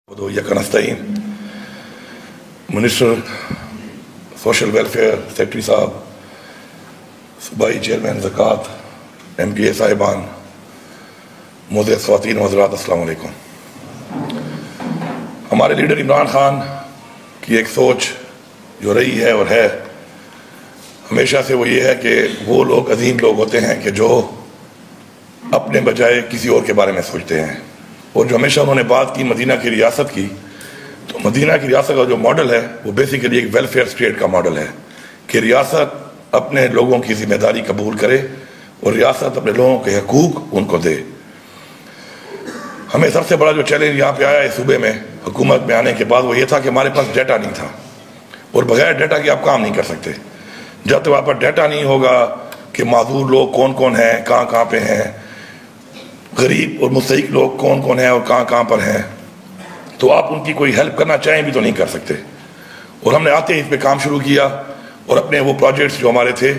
नस्तईन minister social welfare secretary साहब, सूबाई chairman ज़कात, MPA साहिबान, मोअज़्ज़ज़ ख़वातीन हज़रात, अस्सलाम वालेकुम। हमारे लीडर इमरान खान की एक सोच जो रही है और है हमेशा से वो ये है कि वो लोग अजीम लोग होते हैं कि जो अपने बजाय किसी और के बारे में सोचते हैं। और जो हमेशा उन्होंने बात की मदीना की रियासत की, तो मदीना की रियासत का जो मॉडल है वो बेसिकली एक वेलफेयर स्टेट का मॉडल है कि रियासत अपने लोगों की जिम्मेदारी कबूल करे और रियासत अपने लोगों के हकूक़ उनको दे। हमें सबसे बड़ा जो चैलेंज यहाँ पे आया इस सूबे में हुकूमत में आने के बाद वो ये था कि हमारे पास डाटा नहीं था, और बगैर डाटा के आप काम नहीं कर सकते। जब तक आप पर डाटा नहीं होगा कि माजूर लोग कौन कौन हैं, कहाँ कहाँ पे हैं, गरीब और मुस्तहिक लोग कौन कौन हैं और कहाँ कहाँ पर हैं, तो आप उनकी कोई हेल्प करना चाहें भी तो नहीं कर सकते। और हमने आते ही इस पर काम शुरू किया और अपने वो प्रोजेक्ट्स जो हमारे थे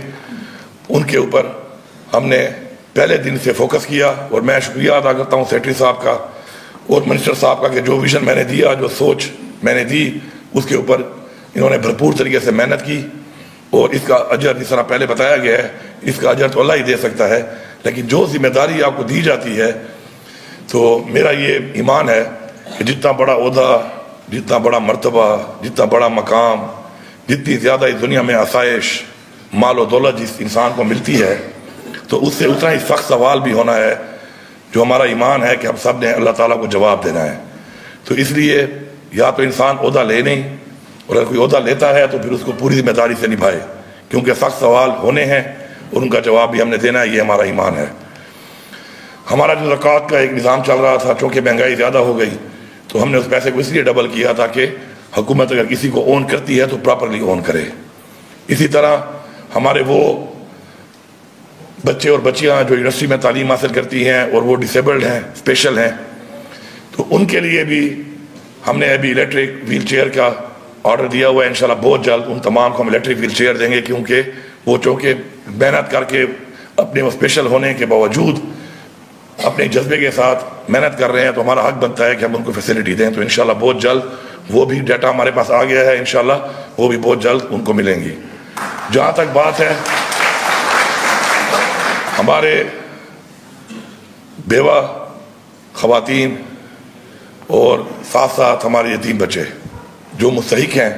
उनके ऊपर हमने पहले दिन से फोकस किया। और मैं शुक्रिया अदा करता हूँ सेक्रेटरी साहब का और मिनिस्टर साहब का कि जो विज़न मैंने दिया, जो सोच मैंने दी, उसके ऊपर इन्होंने भरपूर तरीके से मेहनत की। और इसका अजर जिस तरह पहले बताया गया है, इसका अजर तो अल्लाह ही दे सकता है, लेकिन जो जिम्मेदारी आपको दी जाती है, तो मेरा ये ईमान है कि जितना बड़ा ओहदा, जितना बड़ा मर्तबा, जितना बड़ा मकाम, जितनी ज़्यादा इस दुनिया में आसाइश, माल और दौलत जिस इंसान को मिलती है, तो उससे उतना ही सख्त सवाल भी होना है। जो हमारा ईमान है कि हम सब ने अल्लाह ताला को जवाब देना है। तो इसलिए या तो इंसान ओहदा ले नहीं, और अगर कोई ओहदा लेता है तो फिर उसको पूरी जिम्मेदारी से निभाए, क्योंकि सख्त सवाल होने हैं और उनका जवाब भी हमने देना है। ये हमारा ईमान है। हमारा जो ज़कात का एक निज़ाम चल रहा था, चूँकि महंगाई ज़्यादा हो गई, तो हमने उस पैसे को इसलिए डबल किया था कि हुकूमत अगर किसी को ओन करती है तो प्रॉपरली ओन करे। इसी तरह हमारे वो बच्चे और बच्चियाँ जो यूनिवर्सिटी में तालीम हासिल करती हैं और वो डिसेबल्ड हैं, स्पेशल हैं, तो उनके लिए भी हमने अभी इलेक्ट्रिक व्हील चेयर का ऑर्डर दिया हुआ है। इंशाल्लाह बहुत जल्द उन तमाम को हम इलेक्ट्रिक व्हील चेयर देंगे, क्योंकि वो चूँकि मेहनत करके अपने वो स्पेशल होने के बावजूद अपने जज्बे के साथ मेहनत कर रहे हैं, तो हमारा हक बनता है कि हम उनको फैसिलिटी दें। तो इंशाल्लाह बहुत जल्द वो भी डाटा हमारे पास आ गया है, इंशाल्लाह वो भी बहुत जल्द उनको मिलेंगी। जहाँ तक बात है हमारे बेवा ख़वातीन और साथ साथ हमारे यतीम बच्चे जो मुस्तहिक हैं,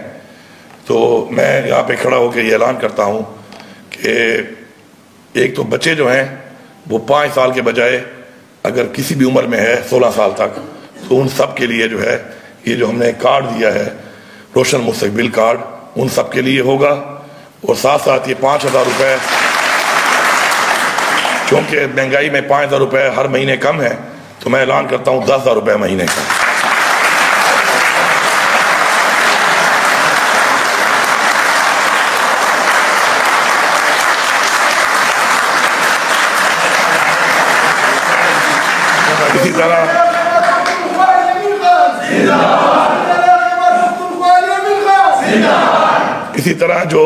तो मैं यहाँ पे खड़ा होकर ये ऐलान करता हूँ कि एक तो बच्चे जो हैं वो 5 साल के बजाय अगर किसी भी उम्र में है 16 साल तक, तो उन सब के लिए जो है ये जो हमने कार्ड दिया है रोशन मुस्तकबिल कार्ड, उन सब के लिए होगा। और साथ साथ ये 5,000 रुपये, क्योंकि महंगाई में 5,000 रुपये हर महीने कम है, तो मैं ऐलान करता हूँ 10,000 रुपये महीने का। इसी तरह जो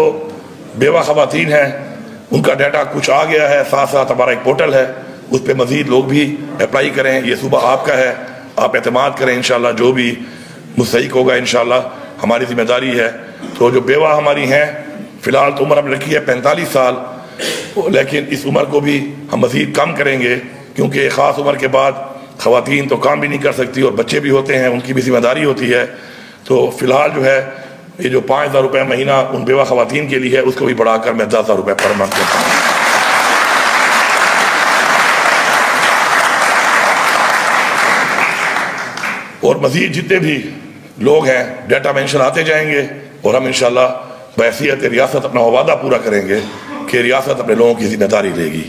बेवा ख़वातीन हैं उनका डाटा कुछ आ गया है। साथ साथ हमारा एक पोर्टल है, उस पर मज़ीद लोग भी अप्लाई करें। ये सूबा आपका है, आप एतमाद करें। इंशाल्लाह जो भी मुस्तहिक होगा इंशाल्लाह हमारी जिम्मेदारी है। तो जो बेवा हमारी हैं, फ़िलहाल तो उम्र हमने रखी है 45 साल, लेकिन इस उम्र को भी हम मज़ीद कम करेंगे, क्योंकि एक ख़ास उम्र के बाद ख़वातीन तो काम भी नहीं कर सकती और बच्चे भी होते हैं, उनकी भी जिम्मेदारी होती है। तो फ़िलहाल जो है ये जो 5,000 रुपये महीना उन बेवा ख़वातीन के लिए है, उसको भी बढ़ाकर मैं 10,000 रुपये पर मंथ देता हूँ। और मज़ीद जितने भी लोग हैं डाटा मेंशन आते जाएंगे, और हम इंशाल्लाह बहैसियत रियासत अपना वादा पूरा करेंगे कि रियासत अपने लोगों की जिम्मेदारी लेगी।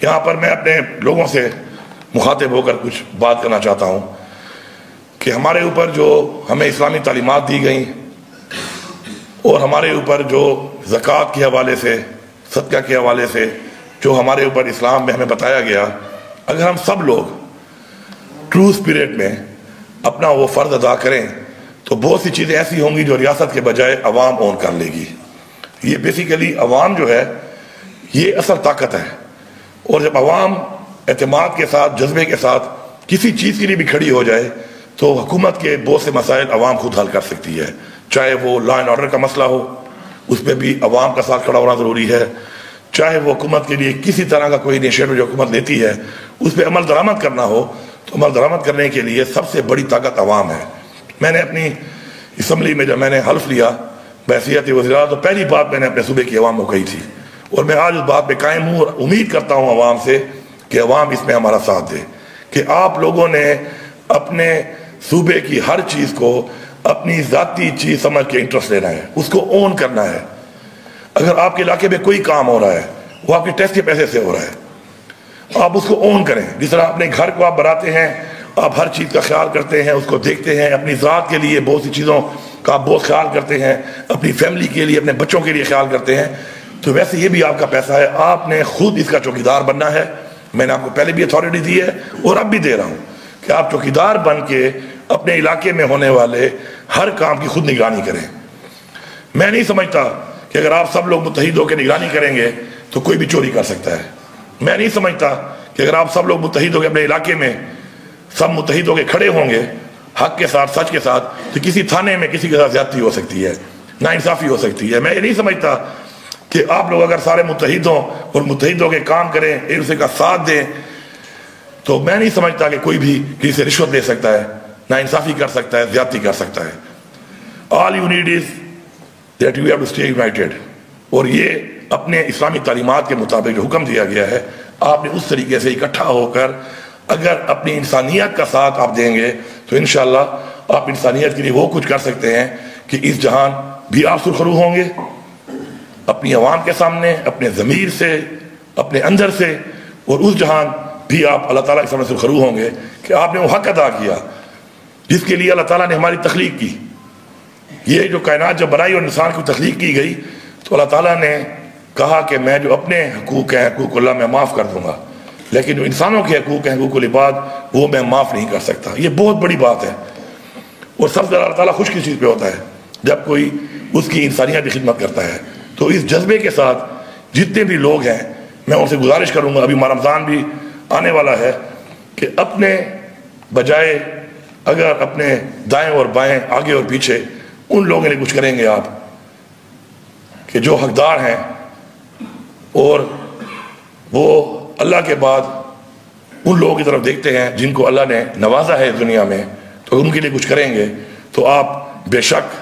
यहाँ पर मैं अपने लोगों से मुखातिब होकर कुछ बात करना चाहता हूँ कि हमारे ऊपर जो हमें इस्लामी तालीमात दी गई और हमारे ऊपर जो ज़कात के हवाले से, सदका के हवाले से जो हमारे ऊपर इस्लाम में हमें बताया गया, अगर हम सब लोग ट्रू स्पिरिट में अपना वो फ़र्ज़ अदा करें तो बहुत सी चीज़ें ऐसी होंगी जो रियासत के बजाय अवाम ओन कर लेगी। ये बेसिकली अवाम जो है ये असल ताकत है, और जब अवाम एतमाद के साथ, जज्बे के साथ किसी चीज़ के लिए भी खड़ी हो जाए تو حکومت کے بہت سے مسائل عوام خود حل کر سکتی ہے، چاہے وہ لا اینڈ آرڈر کا مسئلہ ہو، اس پہ بھی عوام کا ساتھ کھڑا ہونا ضروری ہے، چاہے وہ حکومت کے لیے کسی طرح کا کوئی انیشیٹو جو حکومت لیتی ہے اس پہ عمل درآمد کرنا ہو، تو عمل درآمد کرنے کے لیے سب سے بڑی طاقت عوام ہے۔ میں نے اپنی اسمبلی میں جب میں نے حلف لیا بحیثیت وزیر تو پہلی بات میں نے اپنے صوبے کی عوام کو کہی تھی، اور میں آج اس بات پہ قائم ہوں اور امید کرتا ہوں عوام سے کہ عوام اس میں ہمارا ساتھ دے، کہ آپ لوگوں نے اپنے صوبے کی ہر چیز کو اپنی ذاتی چیز سمجھ کے انٹرسٹ لینا ہے، اس کو اون کرنا ہے۔ اگر آپ کے علاقے میں کوئی کام ہو رہا ہے وہ آپ کے ٹیکس کے پیسے سے ہو رہا ہے، آپ اس کو اون کریں۔ جس طرح اپنے گھر کو آپ بناتے ہیں، آپ ہر چیز کا خیال کرتے ہیں، اس کو دیکھتے ہیں، اپنی ذات کے لیے بہت سی چیزوں کا آپ بہت خیال کرتے ہیں، اپنی فیملی کے لیے، اپنے بچوں کے لیے خیال کرتے ہیں، تو ویسے یہ بھی آپ کا پیسہ ہے، آپ نے خود اس کا چوکیدار بننا ہے۔ میں نے آپ کو پہلے بھی اتھارٹی دی ہے اور اب بھی دے رہا ہوں کہ آپ چوکیدار بن کے اپنے علاقے میں ہونے والے ہر کام کی خود نگرانی کریں۔ میں نہیں سمجھتا کہ اگر آپ سب لوگ متحد ہو کے نگرانی کریں گے تو کوئی بھی چوری کر سکتا ہے۔ میں نہیں سمجھتا کہ اگر آپ سب لوگ متحد ہو کے اپنے علاقے میں سب متحد ہو کے کھڑے ہوں گے حق کے ساتھ، سچ کے ساتھ، تو کسی تھانے میں کسی کے ساتھ زیادتی ہو سکتی ہے، ناانصافی ہو سکتی ہے۔ میں یہ نہیں سمجھتا کہ آپ لوگ اگر سارے متحد ہوں اور متحد ہو کے کام کریں، ایک دوسرے کا ساتھ دیں، تو میں نہیں سمجھتا کہ کوئی بھی کسی سے رشوت لے سکتا ہے، ناانصافی کر سکتا ہے، زیادتی کر سکتا ہے۔ All you need is that you have to stay united۔ اور یہ اپنے اسلامی تعلیمات کے مطابق جو حکم دیا گیا ہے، آپ نے اس طریقے سے اکٹھا ہو کر اگر اپنی انسانیت کا ساتھ آپ دیں گے تو انشاءاللہ آپ انسانیت کے لیے وہ کچھ کر سکتے ہیں کہ اس جہان بھی آپ سرخرو ہوں گے، اپنی عوام کے سامنے، اپنے ضمیر سے، اپنے اندر سے، اور اس جہان بھی آپ اللہ تعالیٰ کے سامنے سرخرو ہوں گے کہ آپ نے وہ حق ادا کیا جس کے لیے اللہ تعالیٰ نے ہماری تخلیق کی۔ یہ جو کائنات جب بنائی اور انسان کی تخلیق کی گئی تو اللہ تعالیٰ نے کہا کہ میں جو اپنے حقوق ہیں، حقوق اللہ میں معاف کر دوں گا، لیکن جو انسانوں کے حقوق ہیں، حقوق العباد، وہ میں معاف نہیں کر سکتا۔ یہ بہت بڑی بات ہے، اور سب سے زیادہ اللہ تعالیٰ خوش کس چیز پہ ہوتا ہے؟ جب کوئی اس کی انسانیت کی خدمت کرتا ہے۔ تو اس جذبے کے ساتھ جتنے بھی لوگ ہیں میں ان سے گزارش کروں گا، ابھی رمضان بھی آنے والا ہے، کہ اپنے بجائے اگر اپنے دائیں اور بائیں، آگے اور پیچھے ان لوگوں نے کچھ کریں گے آپ کہ جو حقدار ہیں اور وہ اللہ کے بعد ان لوگوں کی طرف دیکھتے ہیں جن کو اللہ نے نوازا ہے اس دنیا میں، تو ان کے لیے کچھ کریں گے تو آپ بے شک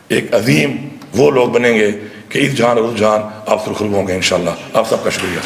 ایک عظیم وہ لوگ بنیں گے کہ اس جہان اور اس جہان آپ سرخرو ہوں گے انشاءاللہ۔ آپ سب کا شکریہ۔